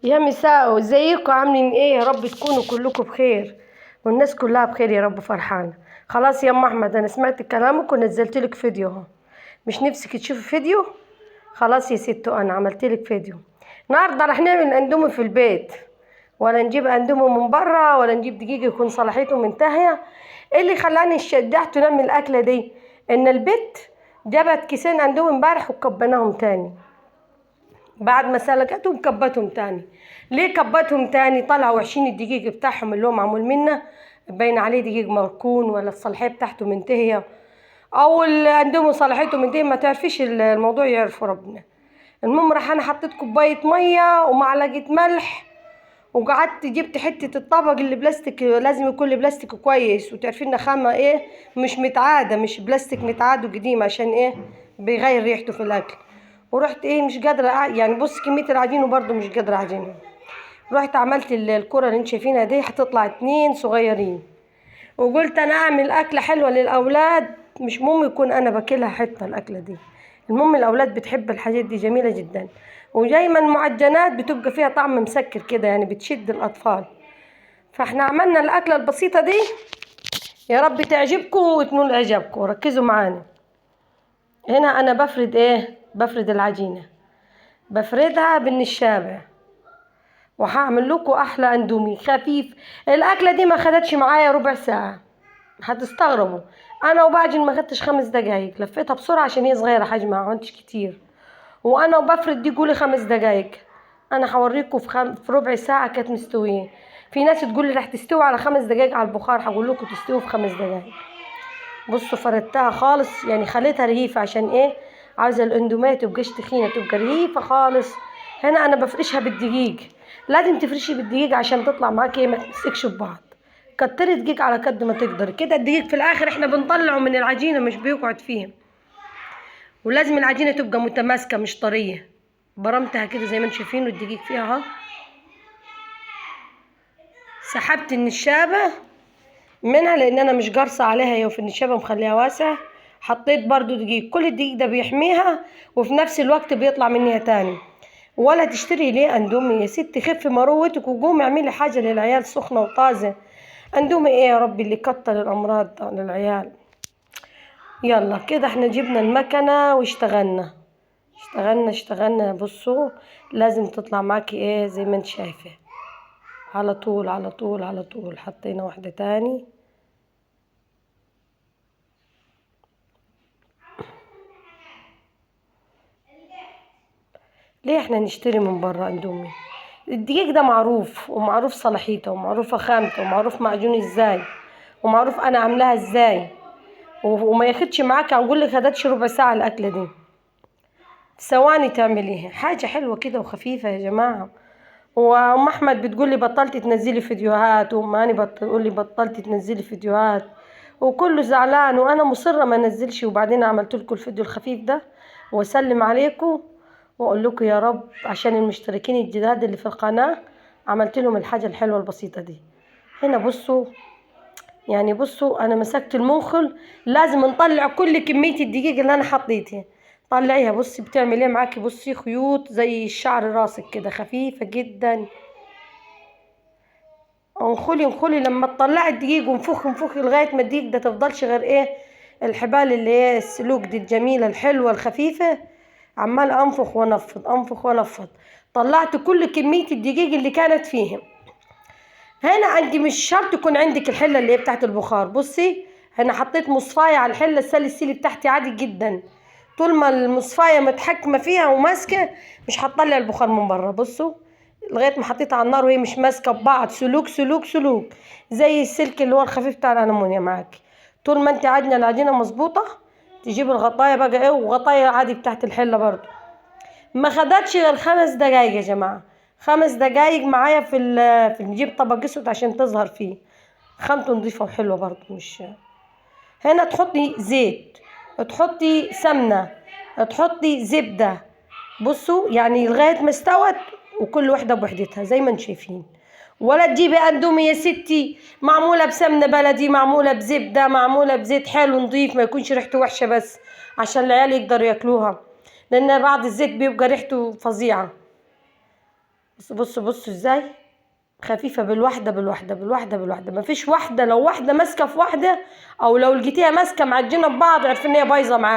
يا مساء، ازيكم؟ عاملين ايه؟ يا رب تكونوا كلكم بخير والناس كلها بخير يا رب، فرحانه. خلاص يا ام احمد، انا سمعت كلامك ونزلت لك فيديو اهو. مش نفسك تشوفي فيديو؟ خلاص يا ست، انا عملت لك فيديو. النهارده رح نعمل اندومي في البيت، ولا نجيب اندومي من بره، ولا نجيب دقيق يكون صلاحيته منتهيه. ايه اللي خلاني شجعت نعمل الاكله دي؟ ان البت جابت كيسين اندومي امبارح وكبناهم تاني. بعد ما سلقتهم كبتهم تاني. ليه كبتهم تاني؟ طلعوا وحشين الدقيق بتاعهم اللي هو معمول منه، باين عليه دقيق مركون ولا الصلاحيه بتاعته منتهيه، او اللي عندهم صلاحيته منتهيه. ما تعرفيش الموضوع، يعرفوا ربنا. المهم راح انا حطيت كوبايه ميه ومعلقه ملح، وقعدت جبت حته الطبق اللي بلاستيك، لازم يكون بلاستيك كويس، وتعرفين خامه ايه، مش متعاده، مش بلاستيك متعاد وقديم، عشان ايه؟ بيغير ريحته في الاكل. ورحت ايه، مش قادره يعني بص كميه العجين وبرده مش قادره اعجنها. رحت عملت الكره اللي انت شايفينها دي، هتطلع 2 صغيرين. وقلت انا اعمل اكله حلوه للاولاد، مش مهم يكون انا باكلها حته الاكله دي. المهم الاولاد بتحب الحاجات دي، جميله جدا. ودايما معجنات بتبقى فيها طعم مسكر كده، يعني بتشد الاطفال. فاحنا عملنا الاكله البسيطه دي، يا رب تعجبكم وتنول اعجابكم. ركزوا معانا. هنا انا بفرد ايه، بفرد العجينه، بفردها بالنشابه، وهعمل لكم احلى اندومي خفيف. الاكله دي ما خدتش معايا ربع ساعه، هتستغربوا. انا وبعجن ما خدتش 5 دقايق، لفيتها بسرعه عشان هي صغيره حجمها، ما عملتش كتير. وانا وبفرد دي قولي 5 دقايق. انا هوريكم في ربع ساعه كانت مستويه. في ناس تقول لي رح تستوي على 5 دقايق على البخار، هقول لكم تستوي في 5 دقايق. بصوا فردتها خالص، يعني خليتها رهيفه. عشان ايه؟ عاوزه الاندوميه تبقاش تخينه، تبقى رهيفه خالص. هنا انا بفرشها بالدقيق. لازم تفرشي بالدقيق عشان تطلع معاكي ما تمسكش ببعض. كتري دقيق على قد ما تقدري كده. الدقيق في الاخر احنا بنطلعه من العجينه، مش بيقعد فيها. ولازم العجينه تبقى متماسكه مش طريه. برمتها كده زي ما انتم شايفين، الدقيق فيها اهو. سحبت النشابه منها لان انا مش قارصه عليها، هي في النشابه مخليها واسع. حطيت برضو دقيق، كل الدقيق ده بيحميها وفي نفس الوقت بيطلع منها تاني. ولا تشتري ليه اندومي يا ستي؟ خفي مروتك وقومي اعملي حاجه للعيال سخنه وطازه. اندومي ايه يا ربي اللي كتر الامراض للعيال. يلا كده احنا جبنا المكنه واشتغلنا. اشتغلنا بصوا. لازم تطلع معاكي ايه زي ما انت شايفه. على طول على طول على طول. حطينا واحده تاني. ليه احنا نشتري من بره اندومي؟ الدقيق ده معروف، ومعروف صلاحيته، ومعروفه خامته، ومعروف معجون ازاي، ومعروف انا عاملاها ازاي. وما ياخدش معاك، هنقول لك خدتش ربع ساعه الاكله دي، ثواني تعمليها. حاجه حلوه كده وخفيفه يا جماعه. وام احمد بتقول لي بطلتي تنزلي فيديوهات، وام هاني بتقول لي بطلتي تنزلي فيديوهات، وكله زعلان، وانا مصره ما انزلش. وبعدين عملت لكم الفيديو الخفيف ده واسلم عليكم، واقول لكم يا رب عشان المشتركين الجداد اللي في القناه عملت لهم الحاجه الحلوه البسيطه دي. هنا بصوا، يعني بصوا انا مسكت المنخل. لازم نطلع كل كميه الدقيق اللي انا حطيتها. طلعيها بصي بتعمل ايه معاكي. بصي خيوط زي الشعر راسك كده، خفيفه جدا. انخلي لما تطلعي الدقيق، وانفخي لغايه ما الدقيق ده تفضلش غير ايه، الحبال اللي هي السلوك دي الجميله الحلوه الخفيفه. عمال انفخ وانفض. طلعت كل كميه الدقيق اللي كانت فيهم. هنا عندي مش شرط يكون عندك الحله اللي هي بتاعت البخار. بصي هنا حطيت مصفايه على الحله السلسله بتاعتي عادي جدا. طول ما المصفايه متحكمه فيها وماسكه مش هتطلع البخار من بره. بصوا لغايه ما حطيتها على النار وهي مش ماسكه ببعض، سلوك سلوك سلوك، زي السلك اللي هو الخفيف بتاع الالمونيا معاك. طول ما انت عاجنه العجينه مظبوطه، تجيب الغطايه بقى ايه، وغطايه عادي بتاعت الحله برضو. ما خدتش غير 5 دقايق يا جماعه. 5 دقايق معايا في نجيب طبق اسود عشان تظهر فيه. خامته نضيفه وحلوه برضو مش. هنا تحطي زيت، تحطي سمنه، تحطي زبده. بصوا يعني لغايه ما استوت، وكل واحده بوحدتها زي ما انتم شايفين. ولا تجيبي اندومي يا ستي معموله بسمنه بلدي، معموله بزبده، معموله بزيت حلو نضيف، ما يكونش ريحته وحشه، بس عشان العيال يقدروا ياكلوها، لان بعض الزيت بيبقى ريحته فظيعه. بصوا ازاي خفيفة، بالواحدة بالواحدة بالواحدة بالواحدة. مفيش واحدة، لو واحدة ماسكة في واحدة او لو لقيتيها ماسكة معجنة ببعض، عرفي ان هي بايظة معاك.